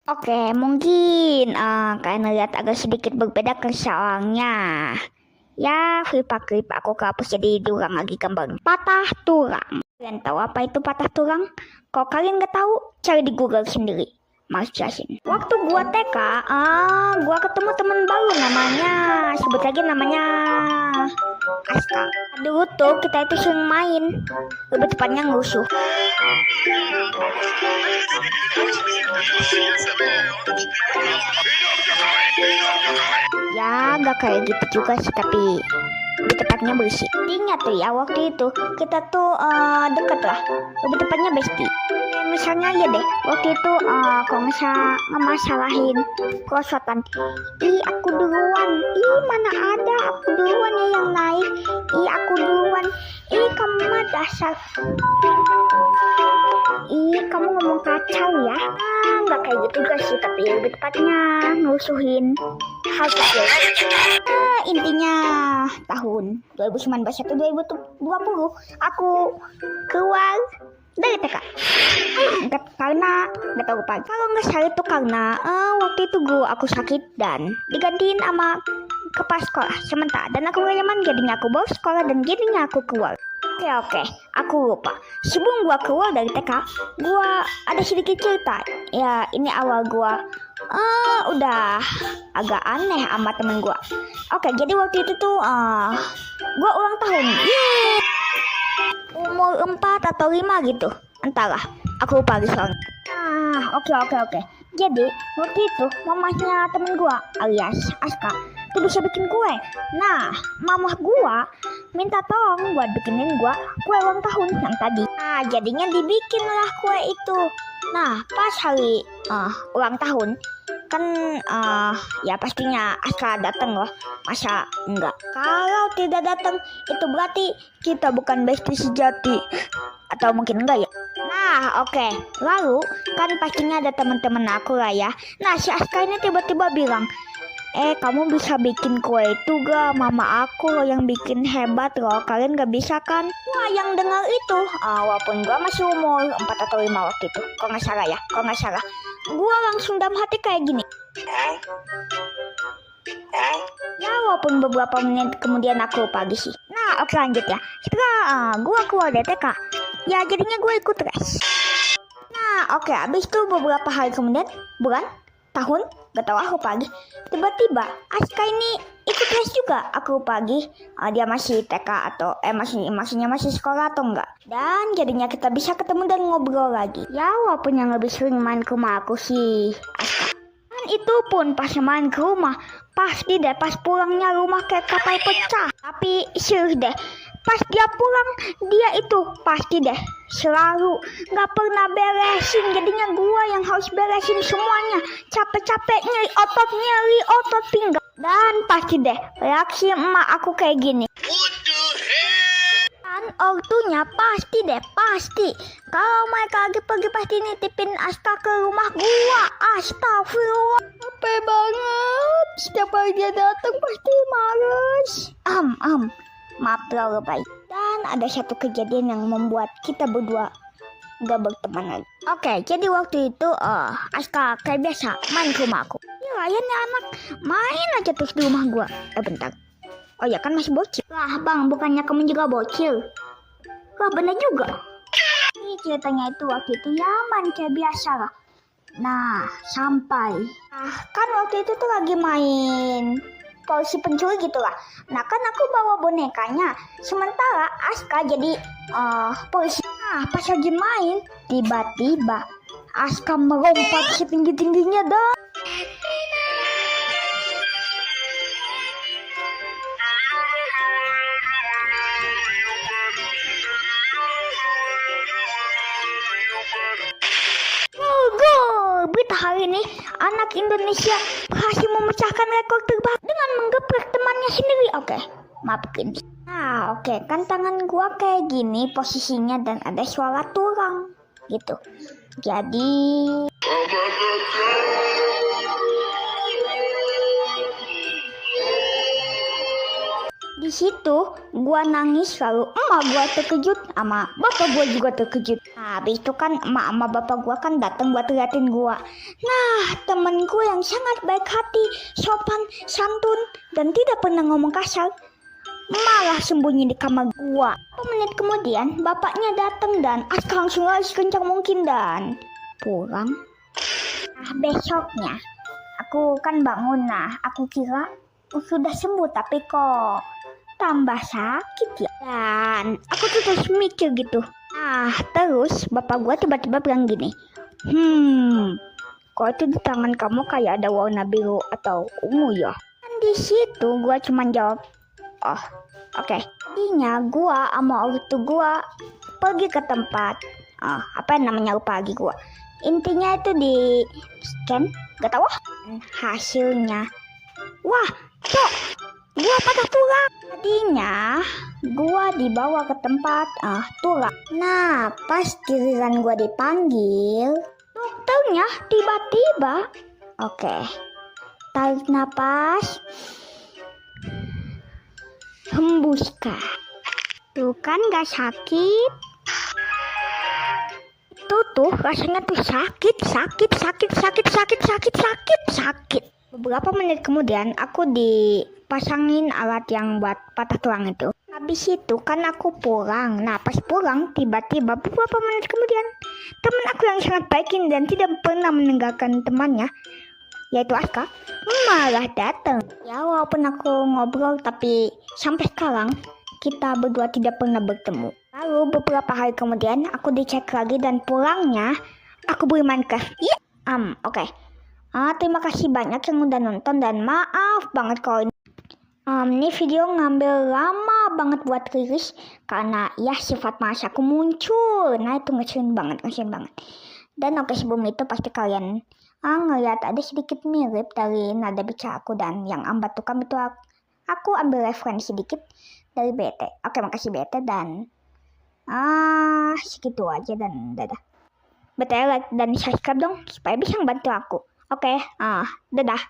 Oke, mungkin kalian lihat agak sedikit berbeda kan soalnya. Ya, klip aku kehapus jadi diulang lagi gambarnya. Patah tulang. Kalian tahu apa itu patah tulang? Kalau kalian nggak tahu, cari di Google sendiri. Mas jelasin. Waktu gua TK, gua ketemu temen baru namanya, sebut lagi namanya Aska. Dulu tuh kita itu sering main, lebih tepatnya ngusuh. Ya gak kayak gitu juga sih, tapi lebih tepatnya bersih. Ingat tuh ya, waktu itu kita tuh deket lah, lebih tepatnya bestie. Misalnya aja deh, waktu itu kalau misalnya ngemasalahin kerosotan, ih aku duluan, ih mana ada aku duluan ya yang naik, ih aku duluan, ih kamu mah dasar, ih kamu ngomong kacau ya. Nggak kayak gitu juga sih, tapi lebih tepatnya ngusuhin hal kecil. Intinya tahun 2019 atau 2020 aku keluar dari TK. Karena nggak tahu apa. Kalau nggak salah itu karena waktu itu guru aku sakit dan digantiin sama kepala sekolah sementara, dan aku gak nyaman, jadinya aku bawa sekolah dan jadinya aku keluar. Oke, aku lupa. Sebelum gua keluar dari TK, gua ada sedikit cerita. Ya, ini awal gua udah agak aneh sama temen gua. Oke, jadi waktu itu tuh gua ulang tahun. Yeay. Umur 4 atau 5 gitu. Entahlah, aku lupa soalnya. Oke. Jadi, waktu itu mamahnya temen gua alias Aska tuh bisa bikin kue. Nah, mamah gua minta tolong buat bikinin gua kue ulang tahun yang tadi. Nah, jadinya dibikinlah kue itu. Nah, pas hari ulang tahun kan ya pastinya Aska datang loh. Masa enggak? Kalau tidak datang itu berarti kita bukan bestie sejati. Atau mungkin enggak ya? Nah, oke. Lalu kan pastinya ada teman-teman aku lah ya. Nah, si Aska ini tiba-tiba bilang, kamu bisa bikin kue itu gak? Mama aku loh yang bikin, hebat loh. Kalian gak bisa kan? Wah, yang dengar itu, walaupun gua masih umur 4 atau 5 waktu itu, kalau nggak salah, gua langsung dalam hati kayak gini. Ya, walaupun beberapa menit kemudian aku lupa sih. Nah, oke lanjut ya. Setelah gua keluar dari TK, ya jadinya gue ikut les. Nah, oke, abis itu beberapa hari kemudian, bulan, tahun, gak tahu aku pagi, tiba-tiba Aska ini ikut les juga. Aku pagi, dia masih TK atau maksudnya masih sekolah atau enggak. Dan jadinya kita bisa ketemu dan ngobrol lagi. Ya, walaupun yang lebih sering main ke rumah aku sih Aska. Dan itu pun pas main ke rumah, pasti deh pas pulangnya rumah kayak kapal pecah. Tapi serius deh, pas dia pulang, dia itu pasti deh selalu gak pernah beresin. Jadinya gua yang harus beresin semuanya. Capek-capek nyeri otot pinggang. Dan pasti deh reaksi emak aku kayak gini. Dan ortunya pasti kalau mereka lagi pergi pasti nitipin Aska ke rumah gua. Astagfirullah, capek banget. Setiap kali dia datang pasti males. Maaf terlalu baik. Dan ada satu kejadian yang membuat kita berdua gak berteman lagi. Oke, jadi waktu itu Aska kayak biasa main ke rumah aku. Ya layannya anak main aja terus di rumah gua. Bentar. Oh ya kan masih bocil. Lah bang, bukannya kamu juga bocil? Wah bener juga. Ini ceritanya itu waktu itu ya main kayak biasa lah. Nah sampai kan waktu itu tuh lagi main polisi pencuri gitu lah. Nah kan aku bawa bonekanya, sementara Aska jadi polisi. Nah pas lagi main, tiba-tiba Aska melompat setinggi-tingginya dah. Berita hari ini, anak Indonesia berhasil memecahkan rekor terbaru dengan menggeprek temannya sendiri. Oke, maafin. Nah, oke, kan tangan gua kayak gini posisinya dan ada suara tulang gitu. Jadi di Di situ gua nangis lalu emak gua terkejut sama bapak gua juga terkejut. Nah, habis itu kan emak sama bapak gua kan datang buat liatin gua. Nah, temen gua yang sangat baik hati, sopan, santun, dan tidak pernah ngomong kasar malah sembunyi di kamar gua. 10 menit kemudian bapaknya datang dan Aska langsung lari sekencang mungkin dan pulang. Nah, besoknya aku kan bangun. Nah, aku kira sudah sembuh tapi kok tambah sakit ya. Dan aku tuh terus mikir gitu. Nah, terus bapak gua tiba-tiba bilang gini, kok itu di tangan kamu kayak ada warna biru atau ungu ya? Dan di situ gua cuma jawab, oh, oke. Jadinya gua sama ortu gua pergi ke tempat, apa namanya lupa lagi gua. Intinya itu di scan, gak tau. Hasilnya, wah, cok, gua patah tulang. Tadinya gua dibawa ke tempat tulang. Nah, pas giliran gua dipanggil, dokternya tiba-tiba, oke, tarik napas, hembuskan. Tuh kan gak sakit. Tuh rasanya tuh sakit. Beberapa menit kemudian aku dipasangin alat yang buat patah tulang itu. Habis itu kan aku pulang. Nah, pas pulang tiba-tiba beberapa menit kemudian teman aku yang sangat baik dan tidak pernah meninggalkan temannya, yaitu Aska, malah datang. Ya, walaupun aku ngobrol tapi sampai sekarang kita berdua tidak pernah bertemu. Lalu beberapa hari kemudian aku dicek lagi dan pulangnya aku beli Minecraft. Iya. Oke. Terima kasih banyak yang udah nonton dan maaf banget kalau ini video ngambil lama banget buat rilis karena ya sifat malas aku muncul. Nah, itu ngeselin banget. Dan oke, sebelum itu pasti kalian ngeliat ada sedikit mirip dari nada bicara aku dan yang ambat tukang itu aku ambil referensi sedikit dari BT. Oke, makasih BT dan segitu aja dan dadah. BT like dan subscribe dong supaya bisa bantu aku. Oke, dadah.